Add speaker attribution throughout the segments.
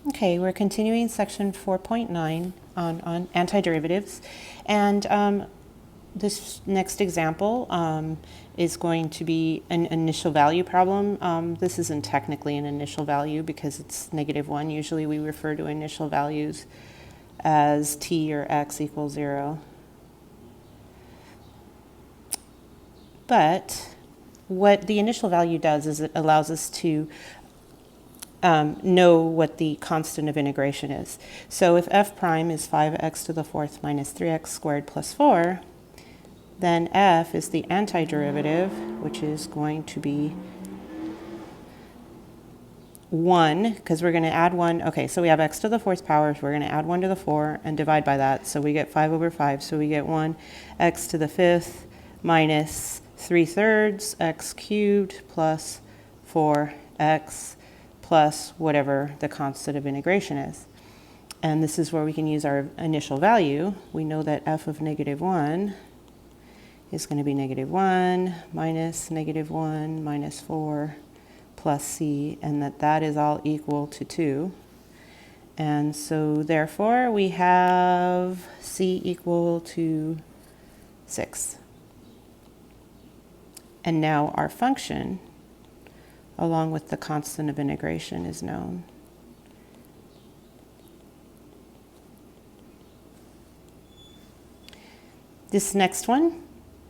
Speaker 1: Okay, we're continuing section 4.9 on antiderivatives. And this next example is going to be an initial value problem. This isn't technically an initial value because it's -1. Usually we refer to initial values as t or x equals 0. But what the initial value does is it allows us to know what the constant of integration is. So if f prime is 5x to the fourth minus 3x squared plus 4, then f is the antiderivative, which is going to be 1, because we're going to add 1. Okay, so we have x to the fourth power, so we're going to add 1 to the 4 and divide by that. So we get 5 over 5. So we get 1 x to the fifth minus 3/3 x cubed plus 4x plus whatever the constant of integration is. And this is where we can use our initial value. We know that f of -1 is going to be -1 minus -1 minus 4 plus c, and that is all equal to 2. And so therefore we have c equal to 6. And now our function, along with the constant of integration, is known. This next one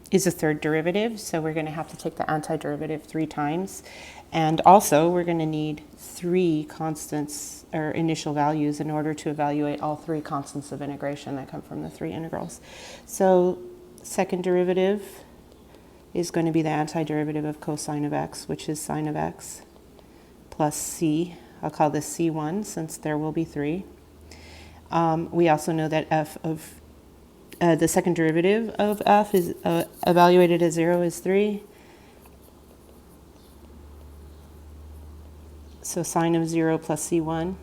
Speaker 1: is a third derivative, so we're going to have to take the antiderivative 3 times. And also, we're going to need 3 constants, or initial values, in order to evaluate all 3 constants of integration that come from the 3 integrals. So, second derivative is going to be the antiderivative of cosine of x, which is sine of x, plus c. I'll call this c1 since there will be 3. We also know that f of the second derivative of f is evaluated as 0 is 3. So sine of 0 plus c1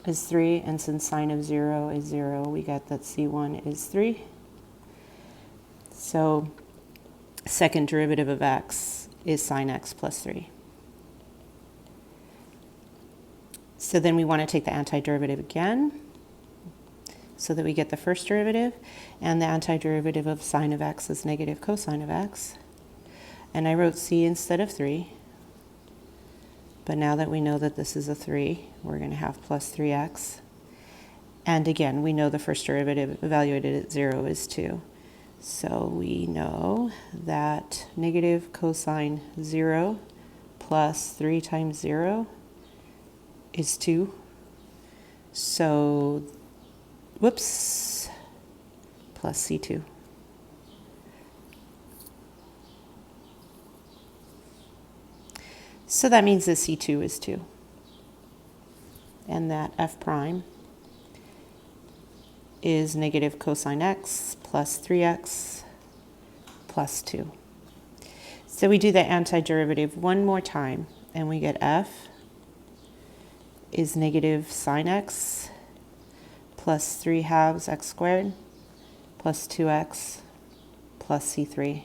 Speaker 1: is 3, and since sine of 0 is 0, we get that c1 is 3. So second derivative of x is sine x plus 3. So then we want to take the antiderivative again, so that we get the first derivative, and the antiderivative of sine of x is negative cosine of x. And I wrote c instead of 3. But now that we know that this is a 3, we're going to have plus 3x. And again, we know the first derivative evaluated at 0 is 2. So we know that negative cosine 0 plus 3 times 0 is 2. So, whoops, plus c2. So that means that c2 is 2. And that f prime is negative cosine x plus 3x plus 2. So we do the antiderivative one more time, and we get f is negative sine x plus 3 halves x squared plus 2x plus c3.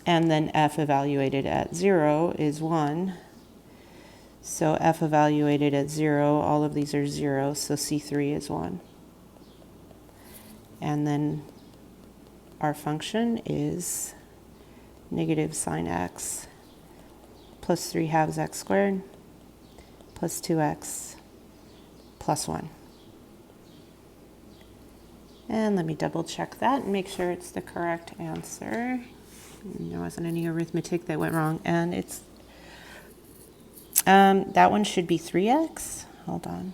Speaker 1: And then f evaluated at 0 is 1. So f evaluated at 0, all of these are 0, so c3 is 1. And then our function is negative sine x plus 3 halves x squared plus 2x plus 1. And let me double check that and make sure it's the correct answer. There wasn't any arithmetic that went wrong, and it's that one should be 3x. Hold on.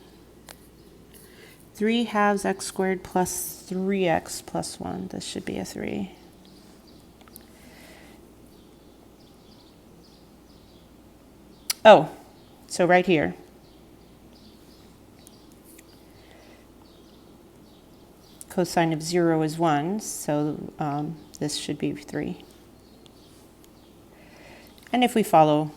Speaker 1: 3 halves x squared plus 3x plus 1. This should be a 3. Oh, so right here. Cosine of 0 is 1, so this should be 3. And if we follow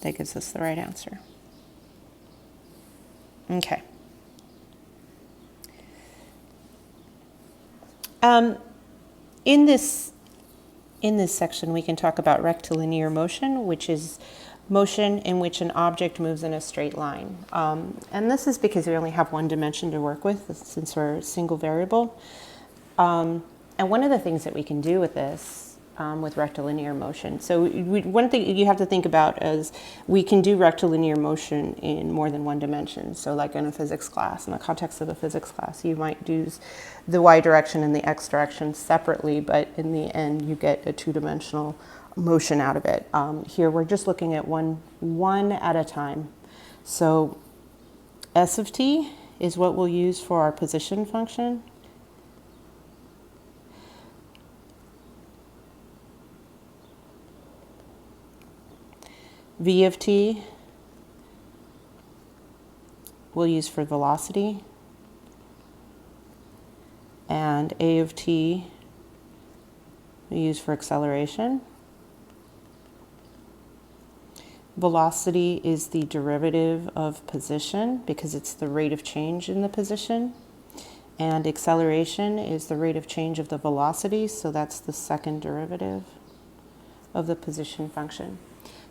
Speaker 1: that gives us the right answer. Okay. in this section, we can talk about rectilinear motion, which is motion in which an object moves in a straight line. And this is because we only have one dimension to work with since we're a single variable. And one of the things that we can do with this, with rectilinear motion, so one thing you have to think about is we can do rectilinear motion in more than one dimension. So like in a physics class, in the context of a physics class, you might do the y direction and the x direction separately, but in the end you get a two-dimensional motion out of it. Here we're just looking at one at a time. So s of t is what we'll use for our position function. V of t we'll use for velocity, and a of t we use for acceleration. Velocity is the derivative of position because it's the rate of change in the position, and acceleration is the rate of change of the velocity, so that's the second derivative of the position function.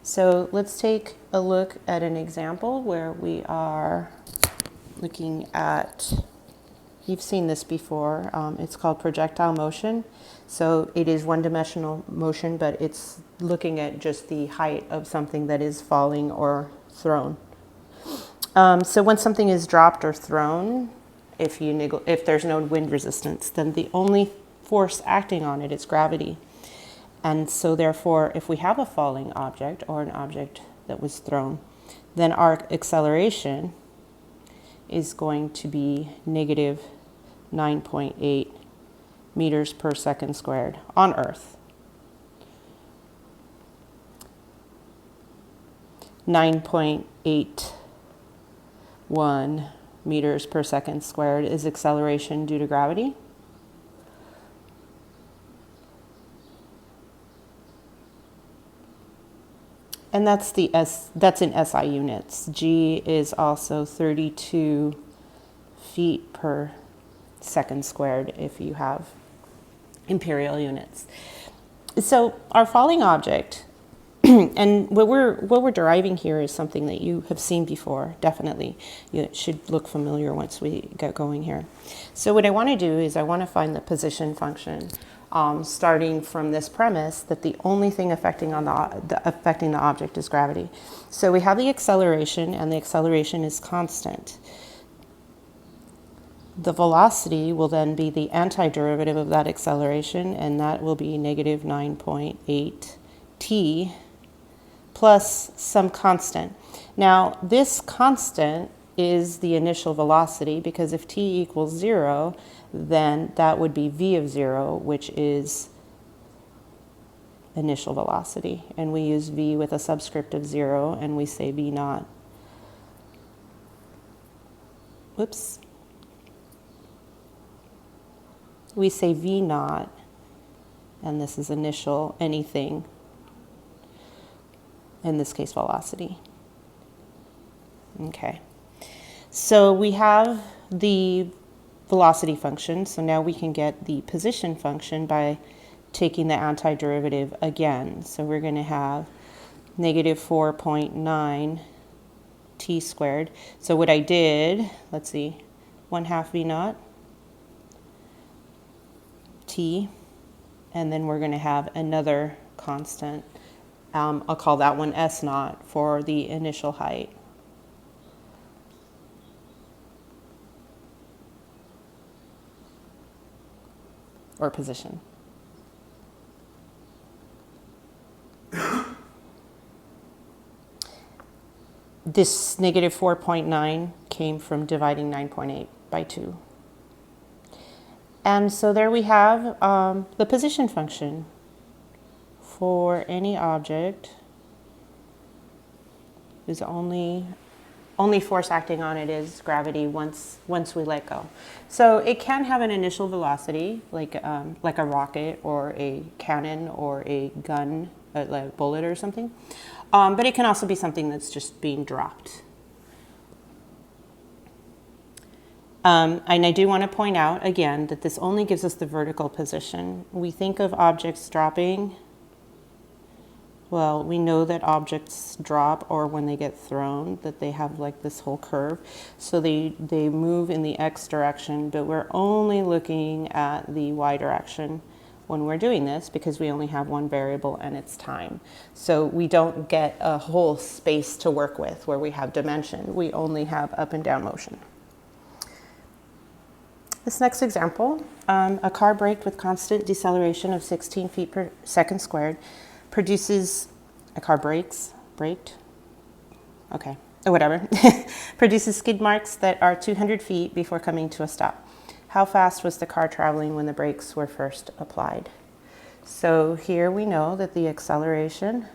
Speaker 1: So let's take a look at an example where we are looking at, you've seen this before, it's called projectile motion. So it is one-dimensional motion, but it's looking at just the height of something that is falling or thrown. So when something is dropped or thrown, if there's no wind resistance, then the only force acting on it is gravity. And so therefore, if we have a falling object or an object that was thrown, then our acceleration is going to be negative 9.8 meters per second squared on Earth. 9.81 meters per second squared is acceleration due to gravity. And that's in SI units. G is also 32 feet per second squared if you have imperial units. So our falling object, and what we're deriving here is something that you have seen before, definitely. It should look familiar once we get going here. So what I want to do is I want to find the position function, starting from this premise that the only thing affecting the object is gravity. So we have the acceleration, and the acceleration is constant. The velocity will then be the antiderivative of that acceleration, and that will be negative 9.8 t plus some constant. Now, this constant is the initial velocity, because if t equals 0, then that would be v of 0, which is initial velocity. And we use v with a subscript of 0, and we say v naught. Whoops. We say v naught, and this is initial anything, in this case velocity. Okay. So we have the velocity function, so now we can get the position function by taking the antiderivative again. So we're going to have negative 4.9 t squared. So what I did, let's see, 1/2 v naught t, and then we're going to have another constant. I'll call that one s naught for the initial height. Or position. This negative 4.9 came from dividing 9.8 by 2. And so there we have the position function for any object whose only force acting on it is gravity once we let go. So it can have an initial velocity, like a rocket or a cannon or a gun, like a bullet or something. But it can also be something that's just being dropped. And I do want to point out again that this only gives us the vertical position. We think of objects dropping. Well, we know that objects drop, or when they get thrown, that they have like this whole curve. So they move in the x direction, but we're only looking at the y direction when we're doing this because we only have one variable and it's time. So we don't get a whole space to work with where we have dimension. We only have up and down motion. This next example, a car braked with constant deceleration of 16 feet per second squared produces, a car braked, okay, or whatever, produces skid marks that are 200 feet before coming to a stop. How fast was the car traveling when the brakes were first applied? So here we know that the acceleration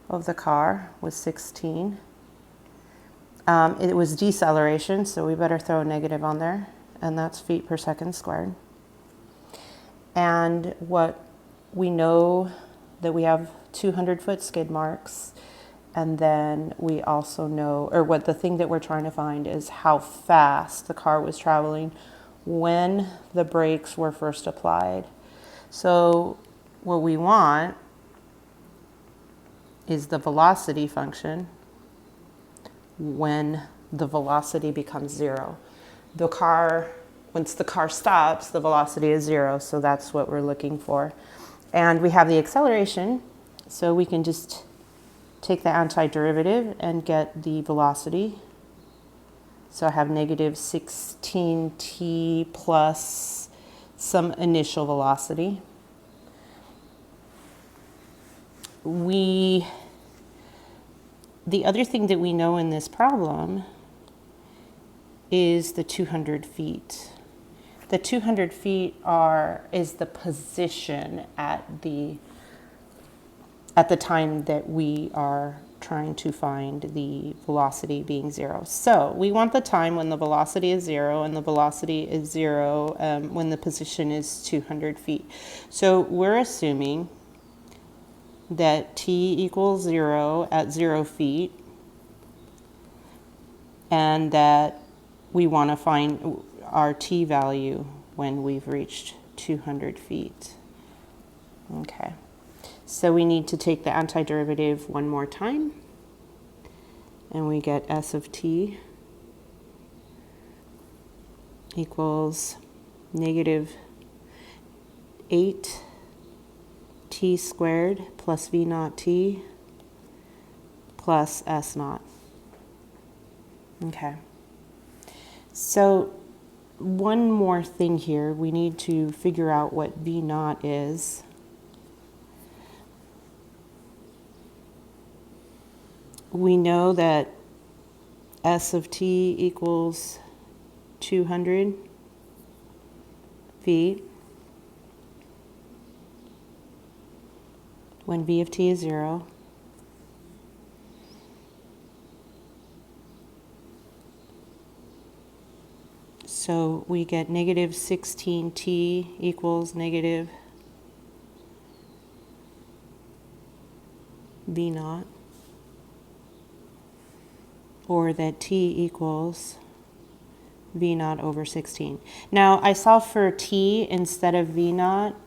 Speaker 1: of the car was 16. It was deceleration, so we better throw a negative on there, and that's feet per second squared. And what we know that we have 200-foot skid marks, and then we also know, or what the thing that we're trying to find is how fast the car was traveling when the brakes were first applied. So what we want is the velocity function when the velocity becomes 0. The car, once the car stops, the velocity is 0, so that's what we're looking for. And we have the acceleration, so we can just take the antiderivative and get the velocity. So I have negative 16t plus some initial velocity. The other thing that we know in this problem is the 200 feet. The 200 feet is the position at the time that we are trying to find the velocity being 0. So we want the time when the velocity is 0, and the velocity is 0 when the position is 200 feet. So we're assuming that t equals 0 at 0 feet, and that we want to find our t value when we've reached 200 feet. Okay, so we need to take the antiderivative one more time, and we get s of t equals negative 8t squared plus v naught t plus s naught. Okay. So one more thing here, we need to figure out what V naught is. We know that S of t equals 200 feet when V of t is 0. So we get negative 16t equals negative v naught, or that t equals v naught over 16. Now I solved for t instead of v naught.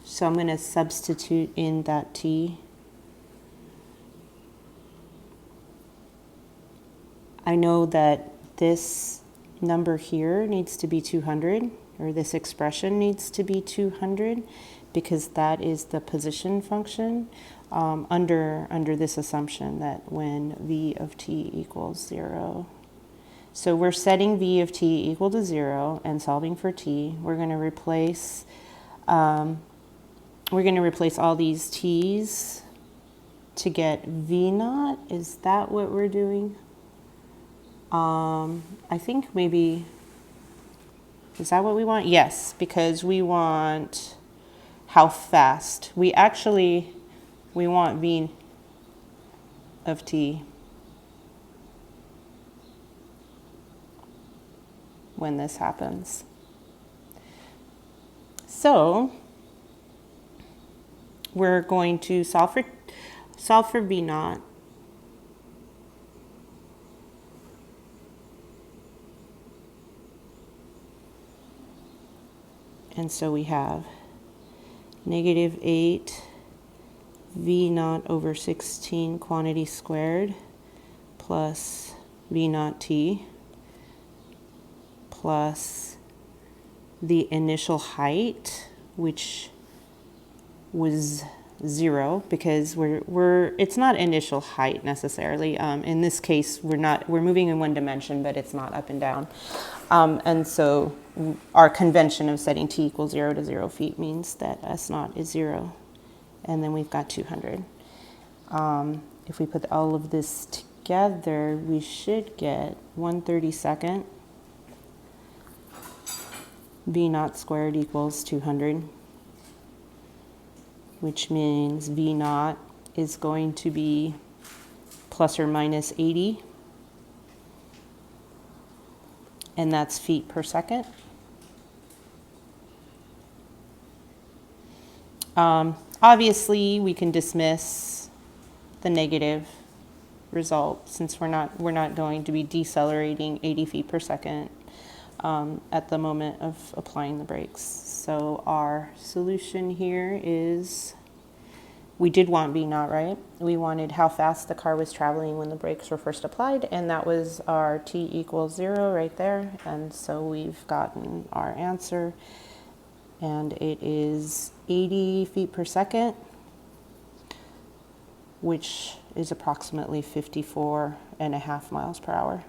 Speaker 1: So I'm going to substitute in that t. I know that this number here needs to be 200, or this expression needs to be 200, because that is the position function under this assumption that when v of t equals 0. So we're setting v of t equal to 0 and solving for t. We're going to replace all these t's to get v naught. Is that what we're doing? I think maybe, is that what we want? Yes, because we want how fast. We want v of t when this happens. So we're going to solve solve for V naught. And so we have negative 8 V naught over 16 quantity squared plus V naught T plus the initial height, which was 0 because it's not initial height necessarily. In this case, we're moving in one dimension, but it's not up and down. And so our convention of setting t equals 0 to 0 feet means that s naught is 0. And then we've got 200. If we put all of this together, we should get 1/32 V naught squared equals 200, which means V naught is going to be plus or minus 80, and that's feet per second. Obviously, we can dismiss the negative result since we're not going to be decelerating 80 feet per second at the moment of applying the brakes. So our solution here is, we did want V naught, right? We wanted how fast the car was traveling when the brakes were first applied, and that was our t equals 0 right there. And so we've gotten our answer, and it is 80 feet per second, which is approximately 54.5 miles per hour.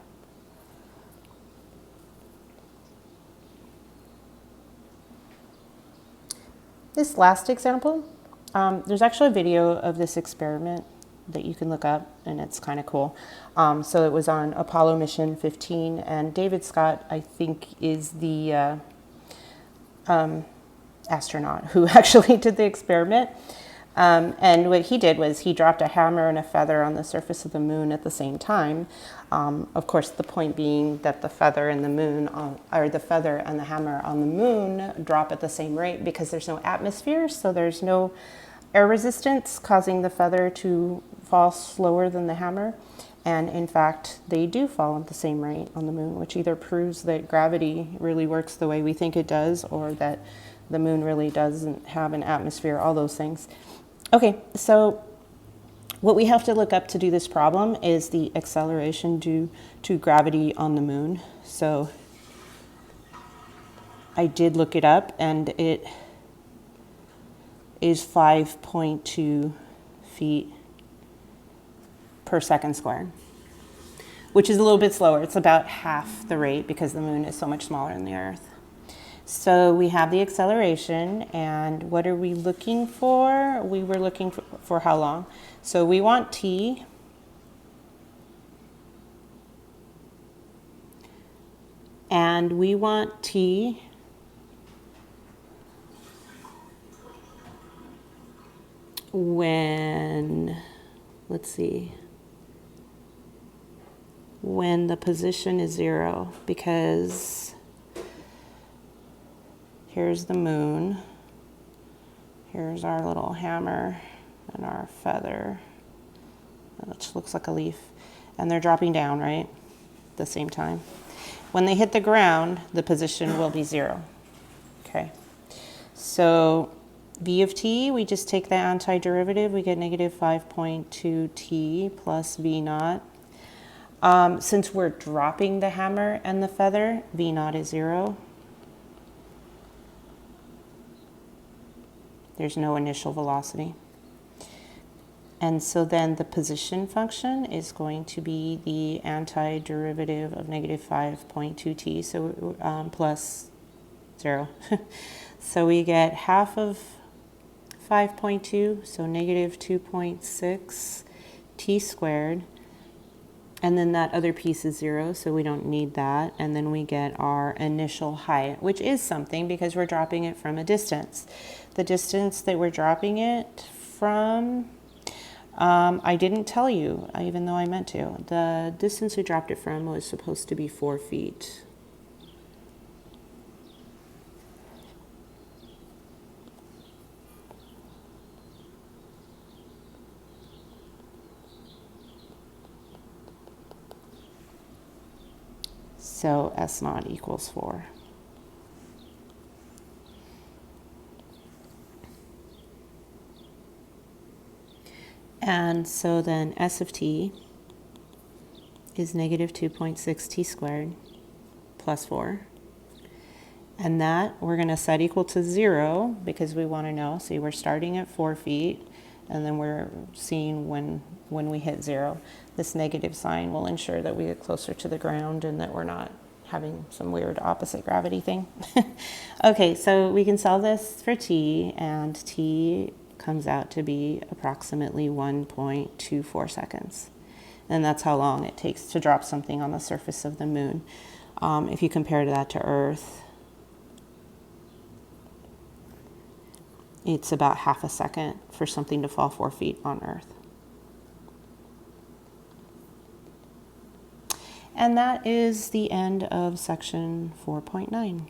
Speaker 1: This last example, there's actually a video of this experiment that you can look up, and it's kind of cool. So it was on Apollo mission 15, and David Scott, I think, is the astronaut who actually did the experiment. And what he did was he dropped a hammer and a feather on the surface of the moon at the same time. Of course, the point being that the feather and the moon, or the feather and the hammer on the moon drop at the same rate because there's no atmosphere, so there's no air resistance causing the feather to fall slower than the hammer. And in fact, they do fall at the same rate on the moon, which either proves that gravity really works the way we think it does, or that the moon really doesn't have an atmosphere, all those things. Okay, so what we have to look up to do this problem is the acceleration due to gravity on the moon. So I did look it up, and it is 5.2 feet per second squared, which is a little bit slower. It's about half the rate because the moon is so much smaller than the Earth. So we have the acceleration, and what are we looking for? We were looking for how long? So we want t, and we want t when, let's see, when the position is 0, because here's the moon, here's our little hammer and our feather, which looks like a leaf, and they're dropping down, right, at the same time. When they hit the ground, the position will be 0. Okay, so v of t, we just take the antiderivative, we get negative 5.2 t plus v naught. Since we're dropping the hammer and the feather, v naught is 0. There's no initial velocity. And so then the position function is going to be the antiderivative of negative 5.2 t, so plus 0. So we get half of 5.2, so negative 2.6 t squared. And then that other piece is 0, so we don't need that. And then we get our initial height, which is something because we're dropping it from a distance. The distance that we're dropping it from, I didn't tell you, even though I meant to. The distance we dropped it from was supposed to be 4 feet. So S naught equals 4. And so then S of t is negative 2.6 t squared plus 4. And that we're going to set equal to 0 because we want to know. See, we're starting at 4 feet, and then we're seeing when we hit 0. This negative sign will ensure that we get closer to the ground and that we're not having some weird opposite gravity thing. Okay, so we can solve this for t, and t comes out to be approximately 1.24 seconds. And that's how long it takes to drop something on the surface of the moon. If you compare that to Earth, it's about half a second for something to fall 4 feet on Earth. And that is the end of section 4.9.